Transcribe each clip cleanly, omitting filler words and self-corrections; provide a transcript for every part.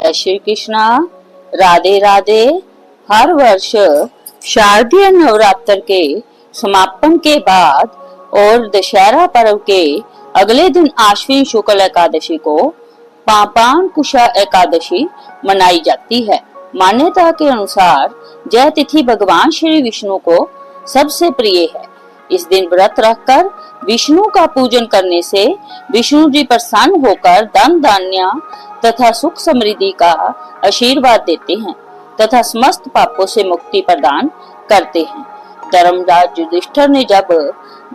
जय श्री कृष्णा। राधे राधे। हर वर्ष शारदीय नवरात्र के समापन के बाद और दशहरा पर्व के अगले दिन आश्विन शुक्ल एकादशी को पापांकुशा एकादशी मनाई जाती है। मान्यता के अनुसार यह तिथि भगवान श्री विष्णु को सबसे प्रिय है। इस दिन व्रत रखकर विष्णु का पूजन करने से विष्णु जी प्रसन्न होकर धन धान्य तथा सुख समृद्धि का आशीर्वाद देते हैं तथा समस्त पापों से मुक्ति प्रदान करते हैं। धर्मराज युधिष्ठिर ने जब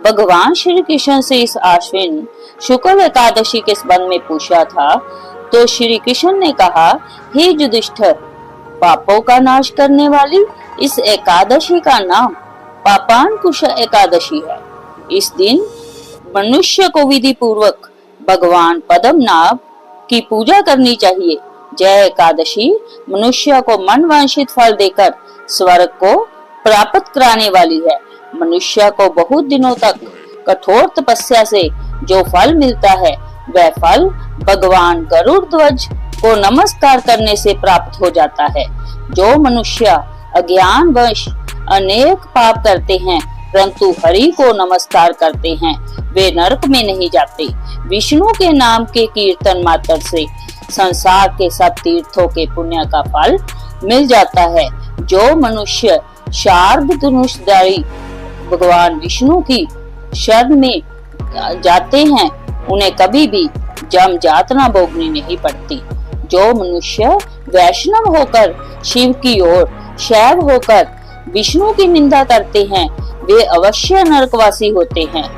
भगवान श्री कृष्ण से इस आश्विन शुक्ल एकादशी के संबंध में पूछा था तो श्री कृष्ण ने कहा, हे युधिष्ठिर, पापों का नाश करने वाली इस एकादशी का नाम पापांकुशा एकादशी है। इस दिन मनुष्य को विधि पूर्वक भगवान पद्मनाभ की पूजा करनी चाहिए। जय एकादशी मनुष्य को मन वांछित फल देकर स्वर्ग को प्राप्त कराने वाली है। मनुष्य को बहुत दिनों तक कठोर तपस्या से जो फल मिलता है वह फल भगवान गरुड़ ध्वज को नमस्कार करने से प्राप्त हो जाता है। जो मनुष्य अज्ञान वश अनेक पाप करते हैं परंतु हरि को नमस्कार करते हैं वे नरक में नहीं जाते। विष्णु के नाम के कीर्तन मात्र से संसार के सब तीर्थों के पुण्य का फल मिल जाता है। जो मनुष्य शार्द धनुषधारी भगवान विष्णु की शरण में जाते हैं उन्हें कभी भी जम यातना भोगनी नहीं पड़ती। जो मनुष्य वैष्णव होकर शिव की ओर शैव होकर विष्णु की निंदा करते हैं वे अवश्य नरकवासी होते हैं।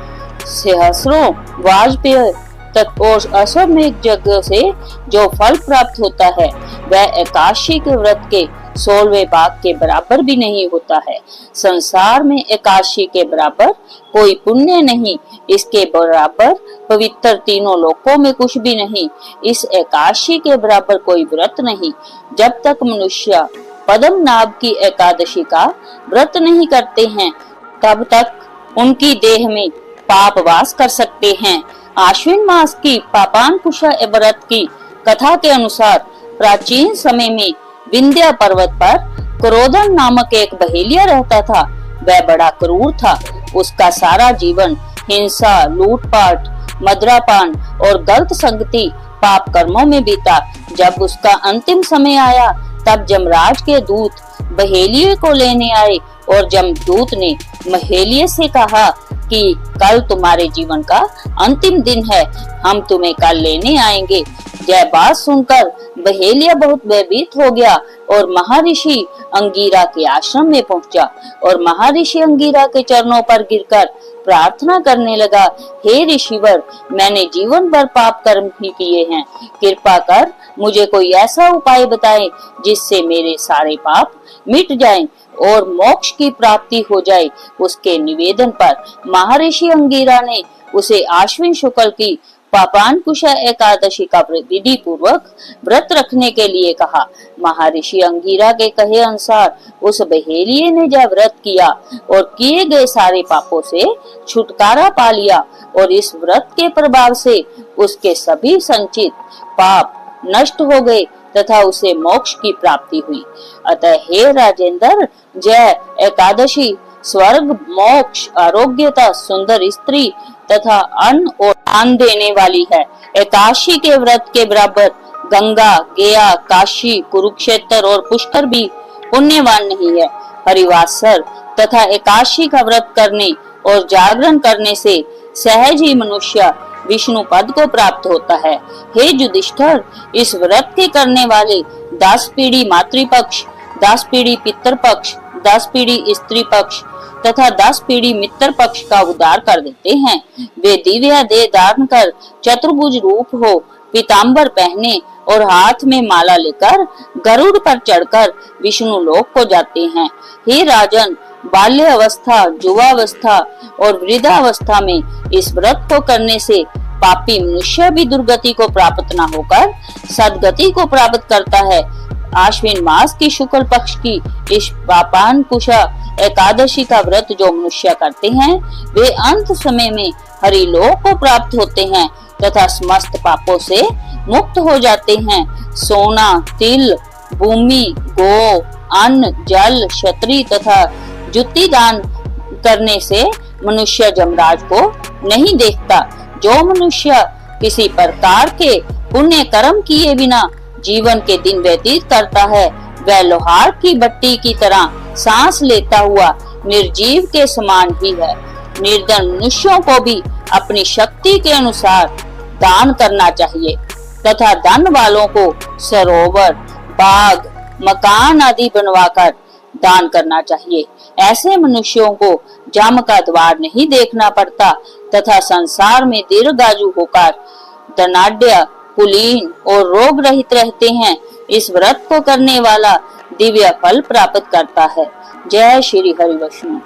सहस्रों वाजपेय तक और अश्वमेध यज्ञ से जो फल प्राप्त होता है वह एकादशी के व्रत के 16वें भाग के बराबर भी नहीं होता है। संसार में एकादशी के बराबर कोई पुण्य नहीं, इसके बराबर पवित्र तीनों लोकों में कुछ भी नहीं। इस एकादशी के बराबर कोई व्रत नहीं। जब तक मनुष्य पद्मनाभ की एकादशी का व्रत नहीं करते हैं तब तक उनकी देह में पाप वास कर सकते हैं। आश्विन मास की पापांकुशा व्रत की कथा के अनुसार प्राचीन समय में विंध्य पर्वत पर क्रोधन नामक एक बहेलिया रहता था। वह बड़ा क्रूर था। उसका सारा जीवन हिंसा, लूटपाट, मदिरापान और गलत संगति पाप कर्मों में बीता। जब उसका अंतिम समय आया तब यमराज के दूत बहेलिये को लेने आए और यमदूत ने बहेलिये से कहा कि कल तुम्हारे जीवन का अंतिम दिन है, हम तुम्हें कल लेने आएंगे। यह बात सुनकर बहेलिया बहुत भयभीत हो गया और महर्षि अंगिरा के आश्रम में पहुंचा और महर्षि अंगिरा के चरणों पर गिरकर प्रार्थना करने लगा, हे ऋषिवर, मैंने जीवन भर पाप कर्म ही किए हैं, कृपा कर मुझे कोई ऐसा उपाय बताएं जिससे मेरे सारे पाप मिट जाएं और मोक्ष की प्राप्ति हो जाए। उसके निवेदन पर महर्षि अंगिरा ने उसे आश्विन शुक्ल की पापांकुशा एकादशी का विधि पूर्वक व्रत रखने के लिए कहा। महर्षि अंगिरा के कहे अनुसार उस बहेलिये ने जब व्रत किया और किए गए सारे पापों से छुटकारा पा लिया और इस व्रत के प्रभाव से उसके सभी संचित पाप नष्ट हो गए तथा उसे मोक्ष की प्राप्ति हुई। अतः हे राजेंद्र, जय एकादशी स्वर्ग, मोक्ष, आरोग्यता, सुंदर स्त्री तथा अन्न और दान देने वाली है। एकादशी के व्रत के बराबर गंगा, गया, काशी, कुरुक्षेत्र और पुष्कर भी पुण्यवान नहीं है। हरिवासर तथा एकादशी का व्रत करने और जागरण करने से सहज ही मनुष्य विष्णु पद को प्राप्त होता है। हे युधिष्ठिर, इस व्रत के करने वाले 10 पीढ़ी मातृपक्ष, 10 पीढ़ी पितृपक्ष, 10 पीढ़ी स्त्री पक्ष तथा 10 पीढ़ी मित्र पक्ष का उद्धार कर देते हैं। वे दिव्य देह धारण कर चतुर्भुज रूप हो, पीताम्बर पहने और हाथ में माला लेकर गरुड़ पर चढ़कर विष्णु लोक को जाते हैं। हे राजन, बाल्य अवस्था, युवावस्था और वृद्धावस्था में इस व्रत को करने से पापी मनुष्य भी दुर्गति को प्राप्त न होकर सदगति को प्राप्त करता है। आश्विन मास की शुक्ल पक्ष की इस पापांकुशा एकादशी का व्रत जो मनुष्य करते हैं वे अंत समय में हरिलोक को प्राप्त होते हैं तथा समस्त पापों से मुक्त हो जाते हैं। सोना, तिल, भूमि, गो, अन्न, जल, क्षत्रि तथा जुत्ती दान करने से मनुष्य यमराज को नहीं देखता। जो मनुष्य किसी प्रकार के पुण्य कर्म किए बिना जीवन के दिन व्यतीत करता है, वह लोहार की भट्टी की तरह सांस लेता हुआ निर्जीव के समान ही है। निर्धन मनुष्यों को भी अपनी शक्ति के अनुसार दान करना चाहिए तथा धन वालों को सरोवर, बाग, मकान आदि बनवाकर दान करना चाहिए। ऐसे मनुष्यों को जम का द्वार नहीं देखना पड़ता तथा संसार में दीर्घायु होकर धनाढ्य, कुलीन और रोग रहित रहते हैं। इस व्रत को करने वाला दिव्य फल प्राप्त करता है। जय श्री हरि विष्णु।